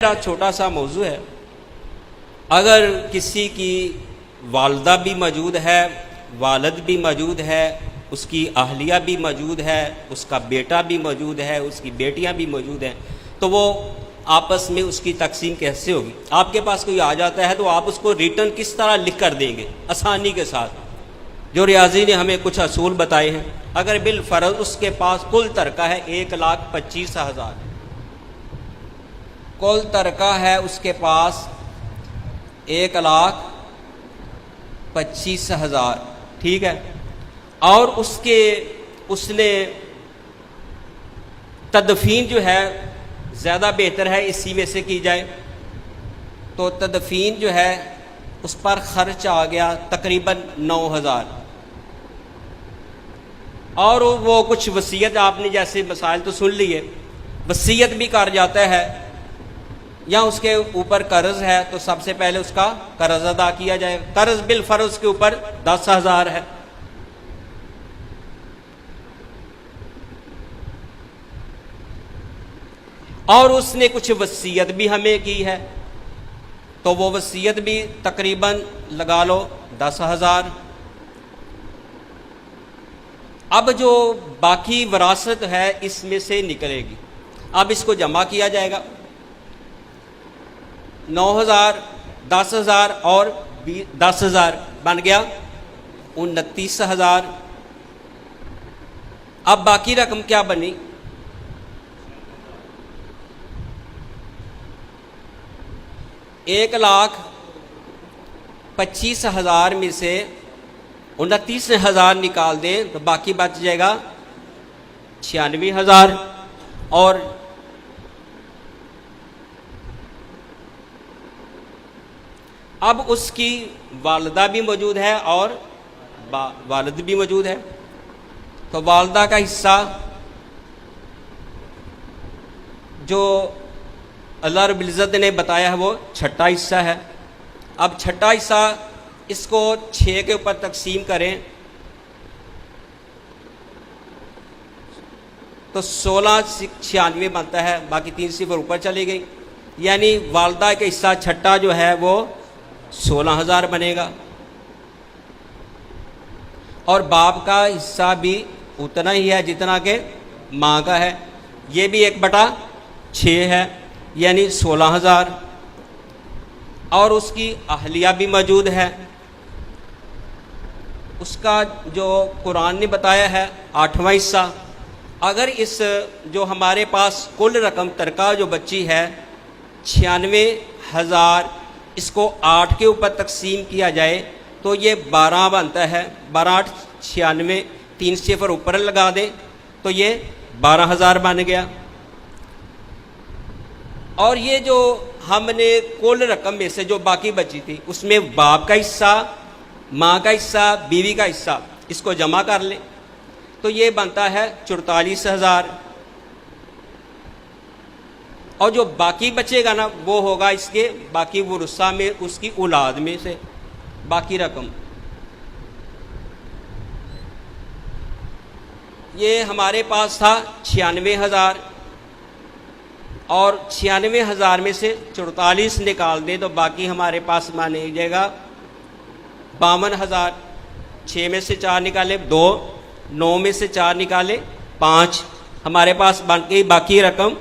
मेरा छोटा सा मौजू है। अगर किसी की वालदा भी मौजूद है, वालिद भी मौजूद है, उसकी अहलिया भी मौजूद है, उसका बेटा भी मौजूद है, उसकी बेटियां भी मौजूद हैं, तो वो आपस में उसकी तकसीम कैसे होगी? आपके पास कोई आ जाता है तो आप उसको रिटर्न किस तरह लिख कर देंगे आसानी के साथ? जो रियाजी ने हमें कुछ असूल बताए हैं। अगर बिल फ़र्ज उसके पास कुल तरका है 1,25,000, कुल तरका है उसके पास 1,25,000, ठीक है, और उसने तदफीन जो है ज़्यादा बेहतर है इसी में से की जाए, तो तदफीन जो है उस पर खर्च आ गया तकरीबन 9,000। और वो कुछ वसीयत, आपने जैसे मसाइल तो सुन लिए, वसीयत भी कर जाता है या उसके ऊपर कर्ज है तो सबसे पहले उसका कर्ज अदा किया जाए। कर्ज बिल फर्ज के ऊपर 10,000 है। और उसने कुछ वसीयत भी हमें की है, तो वो वसीयत भी तकरीबन लगा लो 10,000। अब जो बाकी विरासत है इसमें से निकलेगी। अब इसको जमा किया जाएगा। 9,000, 10,000 और 10,000 बन गया 29,000। अब बाकी रकम क्या बनी? 1,25,000 में से 29,000 निकाल दें तो बाकी बच जाएगा 96,000। और अब उसकी वालदा भी मौजूद है और वालिद भी मौजूद है, तो वालदा का हिस्सा जो अल्लाह रब्बुल इज़्ज़त ने बताया है वो छठा हिस्सा है। अब छठा हिस्सा इसको 6 के ऊपर तकसीम करें तो 1696 बनता है, बाकी 3 सिफर ऊपर चली गई, यानी वालदा का हिस्सा छठा जो है वो 16,000 बनेगा। और बाप का हिस्सा भी उतना ही है जितना के माँ का है, ये भी 1/6 है, यानी 16,000। और उसकी अहलिया भी मौजूद है, उसका जो कुरान ने बताया है 8वां हिस्सा। अगर इस जो हमारे पास कुल रकम तरका जो बची है 96,000, इसको 8 के ऊपर तकसीम किया जाए तो ये 12 बनता है। 12 8 96, 3 सिफर ऊपर लगा दें तो ये 12,000 बन गया। और ये जो हमने कुल रकम में से जो बाकी बची थी उसमें बाप का हिस्सा, माँ का हिस्सा, बीवी का हिस्सा, इसको जमा कर लें तो ये बनता है 44,000। और जो बाकी बचेगा ना वो होगा इसके बाकी वरुसा में, उसकी औलाद में से बाकी रकम। ये हमारे पास था 96,000 और 96,000 में से 44 निकाल दें तो बाकी हमारे पास माने जाएगा 52,000। 6 में से 4 निकाले 2, 9 में से 4 निकाले 5, हमारे पास बन गई बाकी रकम।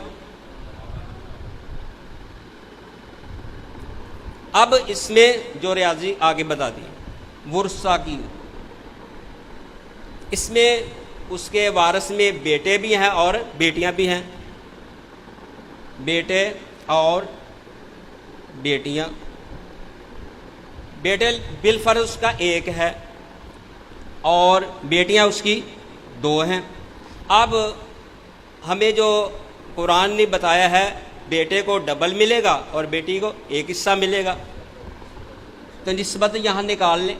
अब इसमें जो रियाजी आगे बता दी वुरसा की, इसमें उसके वारिस में बेटे भी हैं और बेटियां भी हैं। बेटे और बेटियां, बेटे बिल फर्ज उसका 1 है और बेटियां उसकी 2 हैं। अब हमें जो कुरान ने बताया है बेटे को डबल मिलेगा और बेटी को 1 हिस्सा मिलेगा, तो निस्बत यहाँ निकाल लें।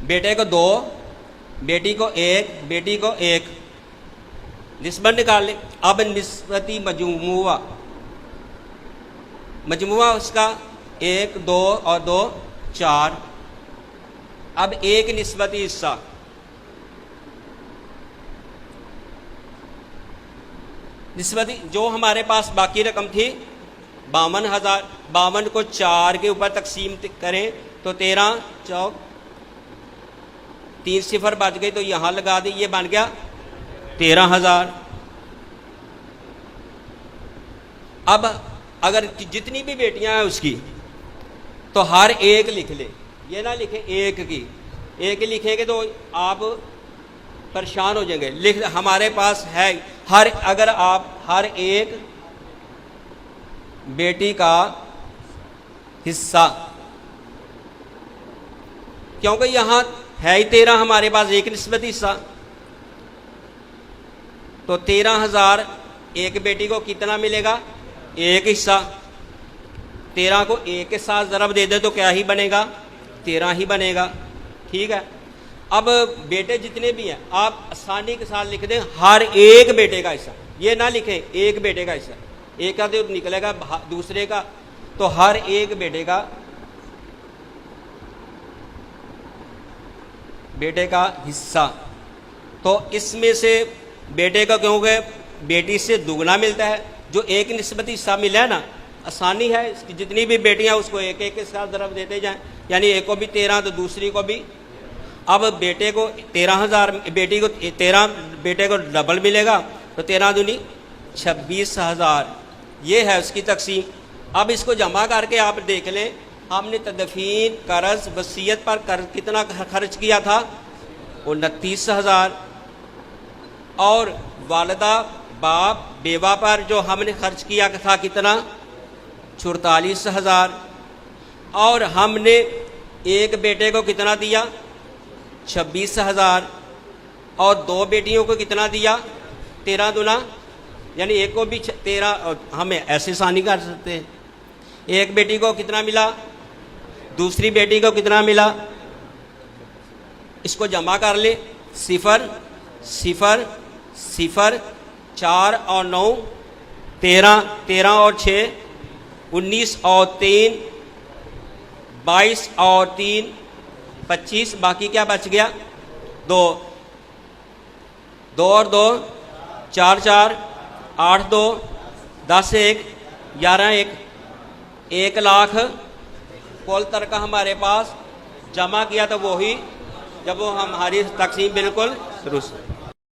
बेटे को 2, बेटी को 1, बेटी को 1, निस्बत निकाल लें। अब निस्बती मजमुआ उसका 1 2 और 2 4। अब 1 निस्बती हिस्सा, निस्बती जो हमारे पास बाकी रकम थी 52,000, 52 को 4 के ऊपर तकसीम करें तो 13 चौक 3 सिफर बच गई, तो यहाँ लगा दी, ये बन गया 13,000। अब अगर जितनी भी बेटियां हैं उसकी तो हर एक लिख ले, ये ना लिखे एक की, एक लिखेंगे तो आप परेशान हो जाएंगे। लिख हमारे पास है हर, अगर आप हर एक बेटी का हिस्सा, क्योंकि यहां है ही 13 हमारे पास एक निस्बती हिस्सा, तो 13,000 एक बेटी को कितना मिलेगा, एक हिस्सा। 13 को एक के साथ ज़रब दे दे तो क्या ही बनेगा, 13 ही बनेगा। ठीक है, अब बेटे जितने भी हैं आप आसानी के साथ लिख दें हर एक बेटे का हिस्सा, ये ना लिखें एक बेटे का हिस्सा, एक का तो निकलेगा दूसरे का, तो हर एक बेटे का हिस्सा। तो इसमें से बेटे का क्योंकि बेटी से दुगना मिलता है, जो एक निस्बती हिस्सा मिला है ना, आसानी है, इसकी जितनी भी बेटियां उसको एक एक के साथ ज़रब देते जाएं, यानी एक को भी 13 तो दूसरी को भी। अब बेटे को 13,000, बेटी को 13, बेटे को डबल मिलेगा, तो 13 दूनी 26,000, ये है उसकी तकसीम। अब इसको जमा करके आप देख लें, हमने तदफीन, कर्ज, वसीयत पर कर्ज कितना खर्च किया था, 29,000, और वालदा, बाप, बेवा पर जो हमने खर्च किया था कितना, 44,000, और हमने एक बेटे को कितना दिया, 26,000, और दो बेटियों को कितना दिया, 13 दूना, यानी एक को भी 13, हमें ऐसे आसानी कर सकते हैं, एक बेटी को कितना मिला, दूसरी बेटी को कितना मिला, इसको जमा कर ले, 0 0 0, 4 और 9 13, 13 और 6 19 और 3 22 और 3 25, बाकी क्या बच गया, 2 2 और 2 4 4 8 2 10 1 11 1 1 लाख कुल तरका हमारे पास जमा किया, तो वही जब वो हमारी तकसीम बिल्कुल दुरुस्त।